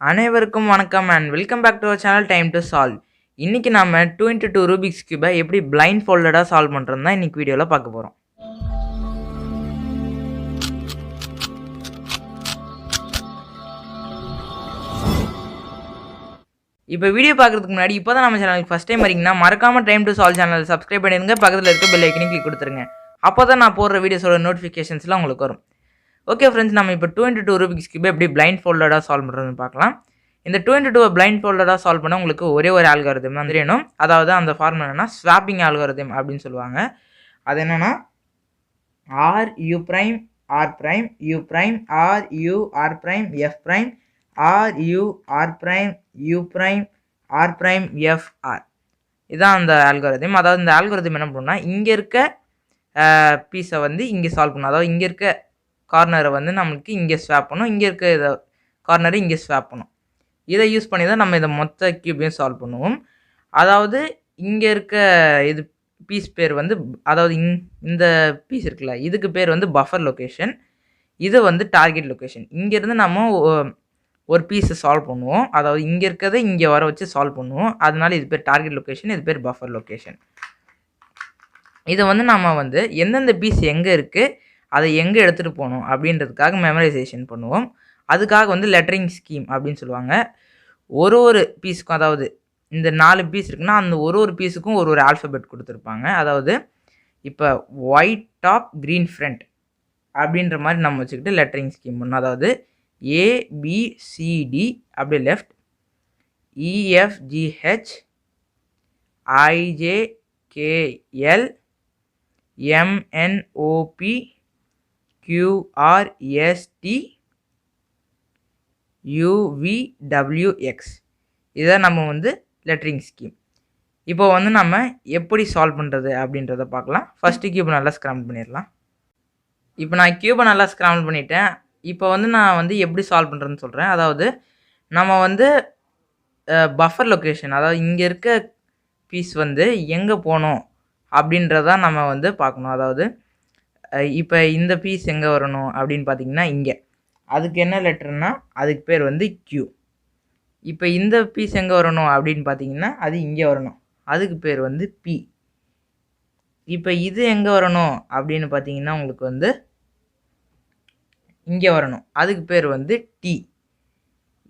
அனைவருக்கும் வணக்கம் and welcome back to our channel time to solve. இன்றைக்கி நம்ம 2x2 ரூபிக்ஸ் கியூபை எப்படி பிளைண்ட் ஃபோல்டடாக சால்வ் பண்ணுறது தான் இன்றைக்கி வீடியோவில் பார்க்க போகிறோம். இப்போ வீடியோ பார்க்குறதுக்கு முன்னாடி இப்போ தான் நம்ம சேனலுக்கு ஃபஸ்ட் டைம் வரீங்கன்னா மறக்காமல் time to solve channel subscribe பண்ணிடுங்க, பக்கத்தில் இருக்க பெல் ஐக்கனையும் கிளிக் கொடுத்துருங்க. அப்போ தான் நான் போடுற வீடியோஸோட நோட்டிஃபிகேஷன்ஸ்லாம் உங்களுக்கு வரும். ஓகே ஃப்ரெண்ட்ஸ், நம்ம இப்போ 2x2 ரூபிக்ஸ் கியூபை எப்படி பிளைண்ட் ஃபோல்டடாக சால்வ் பண்ணுறதுன்னு பார்க்கலாம். இந்த 2x2 பிளைண்ட் ஃபோல்டடாக சால்வ் பண்ண உங்களுக்கு ஒரே ஒரு ஆல்காரிதம் தான் தெரியணும். அதாவது அந்த ஃபார்முலா என்னன்னா ஸ்வாப்பிங் ஆல்காரிதம் அப்படின்னு சொல்லுவாங்க. அது என்னன்னா R U prime R prime U prime R U R prime F prime R U R prime U prime R prime F R. இதுதான் அந்த ஆல்காரிதம். அதாவது இந்த ஆல்காரிதம் என்ன பண்ணுன்னா இங்கே இருக்க பீஸை வந்து இங்கே சால்வ் பண்ணணும். அதாவது இங்கே இருக்க கார்னரை வந்து நம்மளுக்கு இங்கே ஸ்வாப் பண்ணும், இங்கே இருக்க இதை கார்னரை இங்கே ஸ்வாப் பண்ணும். இதை யூஸ் பண்ணி தான் நம்ம இதை மொத்த கியூபையும் சால்வ் பண்ணுவோம். அதாவது இங்கே இருக்க இது பீஸ் பேர் வந்து, அதாவது இந்த பீஸ் இருக்குல்ல, இதுக்கு பேர் வந்து பஃபர் லொக்கேஷன், இது வந்து டார்கெட் லொக்கேஷன். இங்கேருந்து நம்ம ஒரு பீஸை சால்வ் பண்ணுவோம். அதாவது இங்கே இருக்கிறத இங்கே வர வச்சு சால்வ் பண்ணுவோம். அதனால இது பேர் டார்கெட் லொக்கேஷன், இது பேர் பஃபர் லொக்கேஷன். இதை வந்து நம்ம வந்து எந்தெந்த பீஸ் எங்கே இருக்குது, அதை எங்கே எடுத்துகிட்டு போகணும் அப்படின்றதுக்காக மெமரைசேஷன் பண்ணுவோம். அதுக்காக வந்து லெட்டரிங் ஸ்கீம் அப்படின்னு சொல்லுவாங்க. ஒரு பீஸுக்கும், அதாவது இந்த 4 பீஸ் இருக்குன்னா அந்த ஒரு பீஸுக்கும் ஒரு ஆல்ஃபபெட் கொடுத்துருப்பாங்க. அதாவது இப்போ ஒயிட் டாப் க்ரீன் ஃப்ரண்ட் அப்படின்ற மாதிரி நம்ம வச்சுக்கிட்டு லெட்டரிங் ஸ்கீம் பண்ணணும். அதாவது ஏபிசிடி அப்படி left, EFGH IJKL MNOP QRST U V W X. இதுதான் நம்ம வந்து லெட்டரிங் ஸ்கீம். இப்போ வந்து நம்ம எப்படி சால்வ் பண்ணுறது அப்படின்றத பார்க்கலாம். ஃபஸ்ட்டு கியூபை நல்லா ஸ்க்ராம்பிள் பண்ணிடலாம். இப்போ நான் கியூபை நல்லா ஸ்க்ராம்பிள் பண்ணிட்டேன். இப்போ வந்து நான் வந்து எப்படி சால்வ் பண்ணுறதுன்னு சொல்கிறேன். அதாவது நம்ம வந்து பஃபர் லொக்கேஷன், அதாவது இங்கே இருக்க பீஸ் வந்து எங்கே போகணும் அப்படின்றதான் நம்ம வந்து பார்க்கணும். அதாவது இப்போ இந்த பீஸ் எங்கே வரணும் அப்படின்னு பார்த்தீங்கன்னா இங்கே, அதுக்கு என்ன லெட்டர்னா அதுக்கு பேர் வந்து Q. இப்போ இந்த பீஸ் எங்கே வரணும் அப்படின்னு பார்த்தீங்கன்னா அது இங்கே வரணும், அதுக்கு பேர் வந்து P. இப்போ இது எங்கே வரணும் அப்படின்னு பார்த்தீங்கன்னா உங்களுக்கு வந்து இங்கே வரணும், அதுக்கு பேர் வந்து T.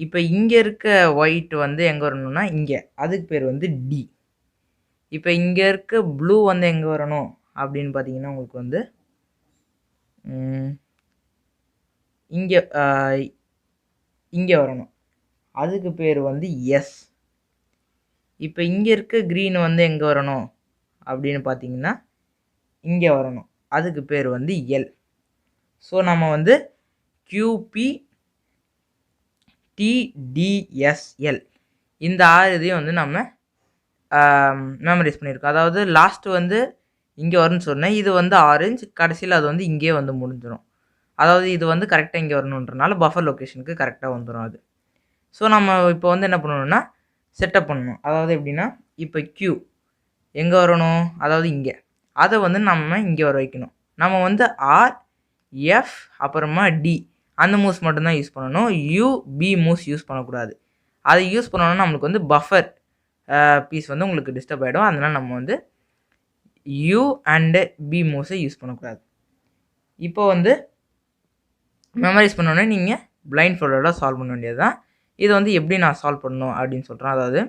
இப்போ இங்கே இருக்க ஒயிட் வந்து எங்கே வரணும்னா இங்கே, அதுக்கு பேர் வந்து D. இப்போ இங்கே இருக்க ப்ளூ வந்து எங்கே வரணும் அப்படின்னு பார்த்தீங்கன்னா உங்களுக்கு வந்து இங்கே இங்கே வரணும், அதுக்கு பேர் வந்து எஸ். இப்போ இங்கே இருக்க க்ரீன் வந்து எங்கே வரணும் அப்படின்னு பார்த்தீங்கன்னா இங்கே வரணும், அதுக்கு பேர் வந்து எல். ஸோ நம்ம வந்து QPTDSL இந்த 6 இதையும் வந்து நம்ம மெமரைஸ் பண்ணியிருக்கோம். அதாவது லாஸ்ட்டு வந்து இங்கே வரும்னு சொன்னேன், இது வந்து ஆரஞ்சு, கடைசியில் அது வந்து இங்கே வந்து முடிஞ்சிடும். அதாவது இது வந்து கரெக்டாக இங்கே வரணுன்றனால பஃபர் லொக்கேஷனுக்கு கரெக்டாக வந்துடும் அது. ஸோ நம்ம இப்போ வந்து என்ன பண்ணணும்னா செட்டப் பண்ணணும். அதாவது எப்படின்னா இப்போ Q எங்கே வரணும், அதாவது இங்கே, அதை வந்து நம்ம இங்கே வர வைக்கணும். நம்ம வந்து R F அப்புறமா D அந்த மூவ்ஸ் மட்டும்தான் யூஸ் பண்ணணும். UB மூவ்ஸ் யூஸ் பண்ணக்கூடாது. அதை யூஸ் பண்ணணும்னா நம்மளுக்கு வந்து பஃபர் பீஸ் வந்து உங்களுக்கு டிஸ்டர்ப் ஆகிடும். அதனால் நம்ம வந்து U அண்டு B மூவ்ஸை யூஸ் பண்ணக்கூடாது. இப்போ வந்து மெமரைஸ் பண்ணோன்னே நீங்கள் பிளைண்ட் ஃபோல்டடாக சால்வ் பண்ண வேண்டியது தான். இதை வந்து எப்படி நான் சால்வ் பண்ணணும் அப்படின்னு சொல்கிறேன். அதாவது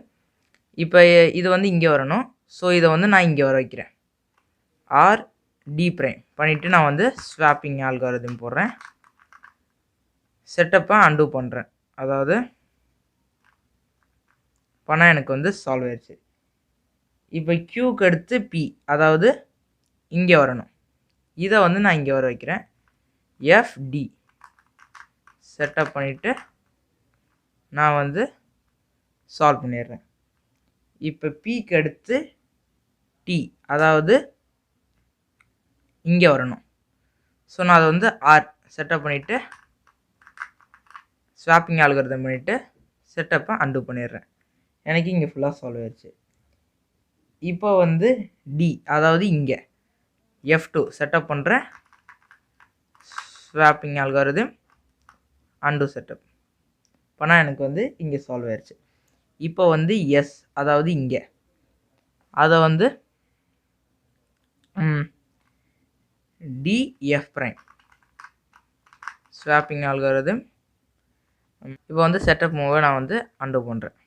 இப்போ இது வந்து இங்கே வரணும். ஸோ இதை வந்து நான் இங்கே வர வைக்கிறேன், ஆர் டி ப்ரைம் பண்ணிவிட்டு நான் வந்து ஸ்வாப்பிங் ஆல்காரிதம் போடுறேன், செட்டப்பை அன்டூ பண்ணுறேன். அதாவது பண்ணால் எனக்கு வந்து சால்வ் ஆயிடுச்சு. இப்போ Qக்கு அடுத்து P, அதாவது இங்கே வரணும், இதை வந்து நான் இங்கே வர வைக்கிறேன், FD செட்டப் பண்ணிவிட்டு நான் வந்து சால்வ் பண்ணிடுறேன். இப்போ Pக்கு அடுத்து T, அதாவது இங்கே வரணும். ஸோ நான் அதை வந்து R செட்டப் பண்ணிவிட்டு ஸ்வாப்பிங் ஆல்காரிதம் பண்ணிவிட்டு செட்டப்பை அன்டூ பண்ணிடுறேன். எனக்கு இங்கே ஃபுல்லாக சால்வ் ஆயிடுச்சு. இப்போ வந்து D, அதாவது இங்கே F2 செட்டப் பண்ணுறேன், ஸ்வாப்பிங் ஆல்காரிதம் அன்டூ செட்டப் பண்ணால் எனக்கு வந்து இங்கே சால்வ் ஆயிடுச்சு. இப்போ வந்து எஸ், அதாவது இங்கே அதை வந்து டிஎஃப் ப்ரைம் ஸ்வாப்பிங் அல்காரிதம். இப்போ வந்து செட்டப் மூவை நான் வந்து அண்டோ பண்ணுறேன்.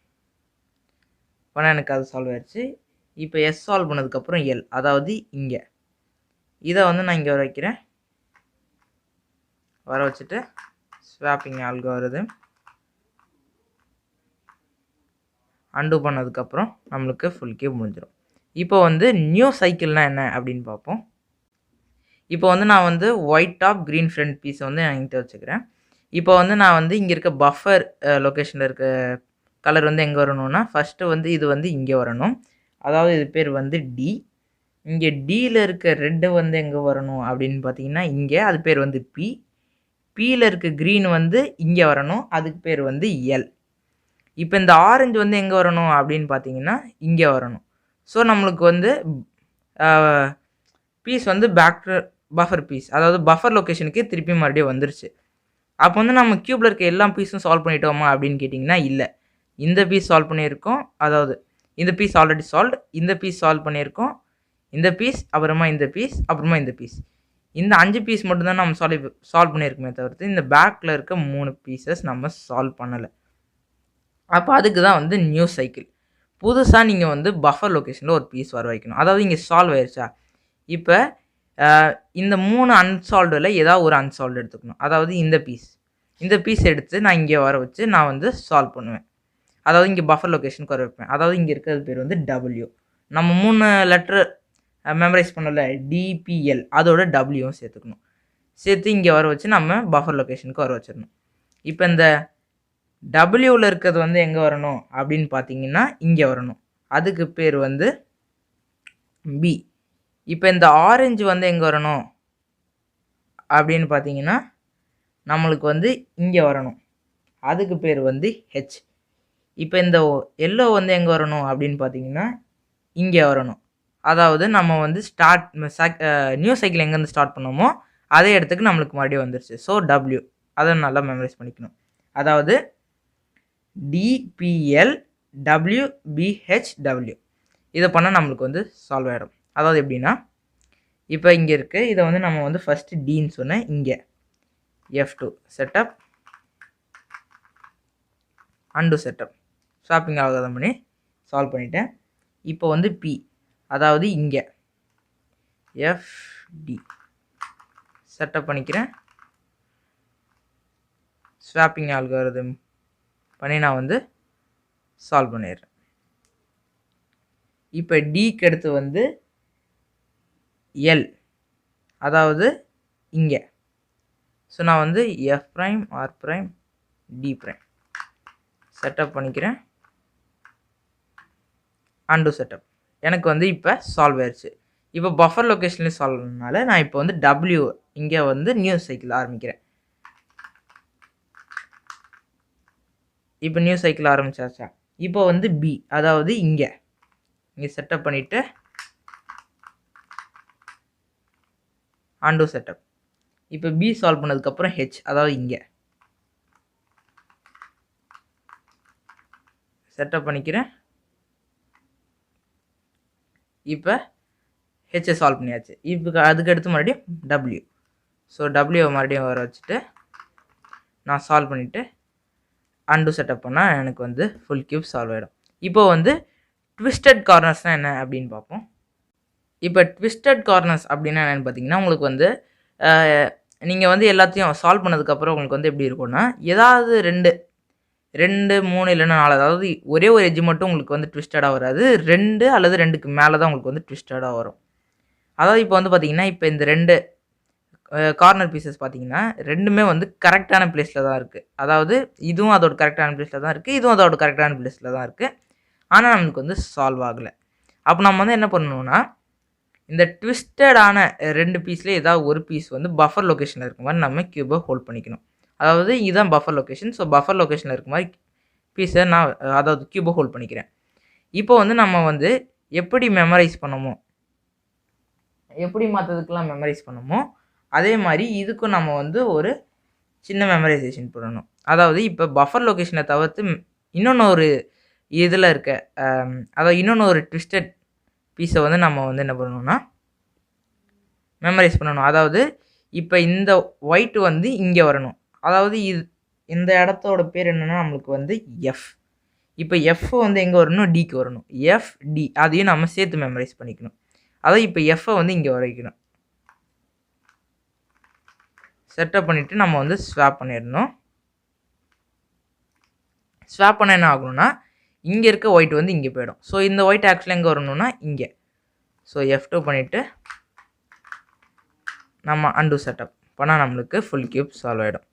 பண்ணால் எனக்கு அது சால்வ் ஆயிடுச்சு. இப்போ எஸ் சால்வ் பண்ணதுக்கப்புறம் எல், அதாவது இங்கே இதை வந்து நான் இங்கே வைக்கிறேன். வர வச்சுட்டு ஸ்வாப்பிங் அல்காரிதம் அண்டு பண்ணதுக்கப்புறம் நம்மளுக்கு ஃபுல் கியூப் முடிஞ்சிடும். இப்போ வந்து நியூ சைக்கிள்னால் என்ன அப்படின்னு பார்ப்போம். இப்போ வந்து நான் வந்து ஒயிட் டாப் க்ரீன் ஃப்ரண்ட் பீஸை வந்து நான் என்கிட்ட வச்சுக்கிறேன். இப்போ வந்து நான் வந்து இங்கே இருக்க பஃபர் லொக்கேஷனில் இருக்க கலர் வந்து எங்கே வரணும்னா, ஃபஸ்ட்டு வந்து இது வந்து இங்கே வரணும். அதாவது இது பேர் வந்து டி. இங்கே டியில் இருக்க ரெட்டு வந்து எங்கே வரணும் அப்படின்னு பார்த்தீங்கன்னா இங்கே, அது பேர் வந்து பி. பியில் இருக்க க்ரீன் வந்து இங்கே வரணும், அதுக்கு பேர் வந்து எல். இப்போ இந்த ஆரஞ்சு வந்து எங்கே வரணும் அப்படின்னு பார்த்தீங்கன்னா இங்கே வரணும். ஸோ நம்மளுக்கு வந்து பீஸ் வந்து பஃபர் பீஸ், அதாவது பஃபர் லொக்கேஷனுக்கு திருப்பி மறுபடியும் வந்துருச்சு. அப்போ வந்து நம்ம க்யூப்பில் இருக்க எல்லா பீஸும் சால்வ் பண்ணிட்டோமா அப்படின்னு கேட்டிங்கன்னா இல்லை. இந்த பீஸ் சால்வ் பண்ணியிருக்கோம், அதாவது இந்த பீஸ் ஆல்ரெடி சால்வ், இந்த பீஸ் சால்வ் பண்ணியிருக்கோம், இந்த பீஸ், அப்புறமா இந்த பீஸ், அப்புறமா இந்த பீஸ். இந்த 5 பீஸ் மட்டும்தான் நம்ம சால்வ் பண்ணியிருக்கோமே தவிர்த்து இந்த பேக்கில் இருக்க 3 பீசஸ் நம்ம சால்வ் பண்ணலை. அப்போ அதுக்கு தான் வந்து நியூ சைக்கிள். புதுசாக நீங்கள் வந்து பஃபர் லொக்கேஷனில் ஒரு பீஸ் வர வைக்கணும். அதாவது இங்கே சால்வ் ஆயிடுச்சா, இப்போ இந்த 3 அன்சால்வ்டில் ஏதாவது ஒரு அன்சால்வ் எடுத்துக்கணும். அதாவது இந்த பீஸ் எடுத்து நான் இங்கே வர வச்சு நான் வந்து சால்வ் பண்ணுவேன். அதாவது இங்கே பஃபர் லொக்கேஷனுக்கு வர வைப்பேன். அதாவது இங்கே இருக்கிறது பேர் வந்து டபிள்யூ. நம்ம 3 லெட்ரு மெமரைஸ் பண்ணல, டிபிஎல், அதோட டபிள்யூவும் சேர்த்துக்கணும். சேர்த்து இங்கே வர வச்சு நம்ம பஃபர் லொக்கேஷனுக்கு வர வச்சிடணும். இப்போ இந்த டபிள்யூவில் இருக்கிறது வந்து எங்கே வரணும் அப்படின்னு பார்த்தீங்கன்னா இங்கே வரணும், அதுக்கு பேர் வந்து பி. இப்போ இந்த ஆரஞ்சு வந்து எங்கே வரணும் அப்படின்னு பார்த்தீங்கன்னா நம்மளுக்கு வந்து இங்கே வரணும், அதுக்கு பேர் வந்து ஹெச். இப்போ இந்த எல்லோ வந்து எங்கே வரணும் அப்படின்னு பார்த்தீங்கன்னா இங்கே வரணும். அதாவது நம்ம வந்து நியூ சைக்கிள் எங்கேருந்து ஸ்டார்ட் பண்ணோமோ அதே இடத்துக்கு நம்மளுக்கு மறுபடியும் வந்துருச்சு. ஸோ டபிள்யூ, அதை நல்லா மெமரைஸ் பண்ணிக்கணும். அதாவது டிபிஎல் டபிள்யூபிஹெச்டபிள்யூ. இதை பண்ணால் நம்மளுக்கு வந்து சால்வ் ஆகிடும். அதாவது எப்படின்னா, இப்போ இங்கே இருக்குது, இதை வந்து நம்ம வந்து ஃபஸ்ட்டு டின்னு சொன்னேன், இங்கே F2 setup and setup swapping ஆகாதம் பண்ணி சால்வ் பண்ணிட்டேன். இப்போ வந்து பி, அதாவது இங்கே FD செட்டப் பண்ணிக்கிறேன். ஸ்வாப்பிங் அல்காரிதம் பண்ணி நான் வந்து சால்வ் பண்ணிடுறேன். இப்போ டிக்கு அடுத்து வந்து எல், அதாவது இங்கே. ஸோ நான் வந்து F prime R prime D prime setup பண்ணிக்கிறேன். அண்டு செட்டப் எனக்கு வந்து இப்போ சால்வ் ஆயிடுச்சு. இப்போ பஃபர் லொக்கேஷன்லேயும் சால்வ் பண்ணனால நான் இப்போ வந்து டபிள்யூ இங்கே வந்து நியூ சைக்கிள் ஆரம்பிக்கிறேன். இப்போ நியூ சைக்கிள் ஆரம்பிச்சாச்சா, இப்போ வந்து பி, அதாவது இங்கே செட்டப் பண்ணிவிட்டு அண்டு செட்டப். இப்போ பி சால்வ் பண்ணதுக்கப்புறம் ஹெச், அதாவது இங்கே செட்டப் பண்ணிக்கிறேன். இப்போ ஹெச்சை சால்வ் பண்ணியாச்சு. இப்போ அதுக்கடுத்து மறுபடியும் டபிள்யூ. ஸோ டபிள்யூவை மறுபடியும் வர வச்சுட்டு நான் சால்வ் பண்ணிவிட்டு அண்டு செட்டப் பண்ணால் எனக்கு வந்து ஃபுல் கியூப் சால்வ் ஆகிடும். இப்போ வந்து ட்விஸ்டட் கார்னர்ஸ்னால் என்ன அப்படின்னு பார்ப்போம். இப்போ ட்விஸ்டட் கார்னர்ஸ் அப்படின்னா என்னென்னு பார்த்தீங்கன்னா, உங்களுக்கு வந்து நீங்கள் வந்து எல்லாத்தையும் சால்வ் பண்ணதுக்கப்புறம் உங்களுக்கு வந்து எப்படி இருக்கும்னா, ஏதாவது 2, 3 இல்லைன்னா 4, அதாவது ஒரே ஒரு எட்ஜ் மட்டும் உங்களுக்கு வந்து ட்விஸ்டடாக வராது, 2 அல்லது 2க்கு மேலே தான் உங்களுக்கு வந்து ட்விஸ்டடாக வரும். அதாவது இப்போ வந்து பார்த்தீங்கன்னா, இப்போ இந்த 2 கார்னர் பீசஸ் பார்த்தீங்கன்னா 2மே வந்து கரெக்டான பிளேஸில் தான் இருக்குது. அதாவது இதுவும் அதோட கரெக்டான பிளேஸில் தான் இருக்குது, இதுவும் அதோட கரெக்டான பிளேஸில் தான் இருக்குது. ஆனால் நம்மளுக்கு வந்து சால்வ் ஆகலை. அப்போ நம்ம வந்து என்ன பண்ணணும்னா, இந்த ட்விஸ்டடான 2 பீஸில் ஏதாவது ஒரு பீஸ் வந்து பஃபர் லொக்கேஷனில் இருக்க மாதிரி நம்ம கியூபை ஹோல்ட் பண்ணிக்கணும். அதாவது இதுதான் பஃபர் லொக்கேஷன். ஸோ பஃபர் லொக்கேஷனில் இருக்க மாதிரி பீஸை நான் அதாவது கியூபை ஹோல்ட் பண்ணிக்கிறேன். இப்போ வந்து நம்ம வந்து எப்படி மெமரைஸ் பண்ணமோ, எப்படி மற்றதுக்கெல்லாம் மெமரைஸ் பண்ணமோ அதே மாதிரி இதுக்கும் நம்ம வந்து ஒரு சின்ன மெமரைசேஷன் பண்ணணும். அதாவது இப்போ பஃபர் லொக்கேஷனை தவிர்த்து இன்னொன்று ஒரு இதில் இருக்க அதாவது இன்னொன்று ஒரு ட்விஸ்டட் பீஸை வந்து நம்ம வந்து என்ன பண்ணணும்னா மெமரைஸ் பண்ணணும். அதாவது இப்போ இந்த ஒயிட் வந்து இங்கே வரணும். அதாவது இந்த இடத்தோட பேர் என்னென்னா நம்மளுக்கு வந்து எஃப். இப்போ எஃப் வந்து எங்கே வரணும், டிக்கு வரணும். எஃப் டி அதையும் நம்ம சேர்த்து மெமரைஸ் பண்ணிக்கணும். அதாவது இப்போ எஃப்பை வந்து இங்கே வரைக்கணும். செட்டப் பண்ணிவிட்டு நம்ம வந்து ஸ்வாப் பண்ணிடணும். ஸ்வாப் பண்ண என்ன ஆகணும்னா இங்கே இருக்க ஒயிட் வந்து இங்கே போயிடும். ஸோ இந்த ஒயிட் ஆக்சுவலாக எங்கே வரணும்னா இங்கே. ஸோ F2 பண்ணிவிட்டு நம்ம அன்டூ செட்டப் பண்ணால் நம்மளுக்கு ஃபுல் கியூப் சால்வ் ஆகிடும்.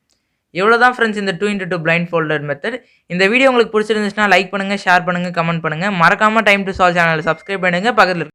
இவ்வளோ தான் ஃப்ரெண்ட்ஸ் இந்த 2x2 blindfolded மெத்தட். இந்த வீடியோ உங்களுக்கு பிடிச்சிருந்துச்சுன்னா லைக் பண்ணுங்கள், ஷேர் பண்ணுங்கள், கமெண்ட் பண்ணுங்கள். மறக்காமல் டைம் டு சால்வ் சேனலை சப்ஸ்கிரைப் பண்ணுங்கள். பக்கத்தில்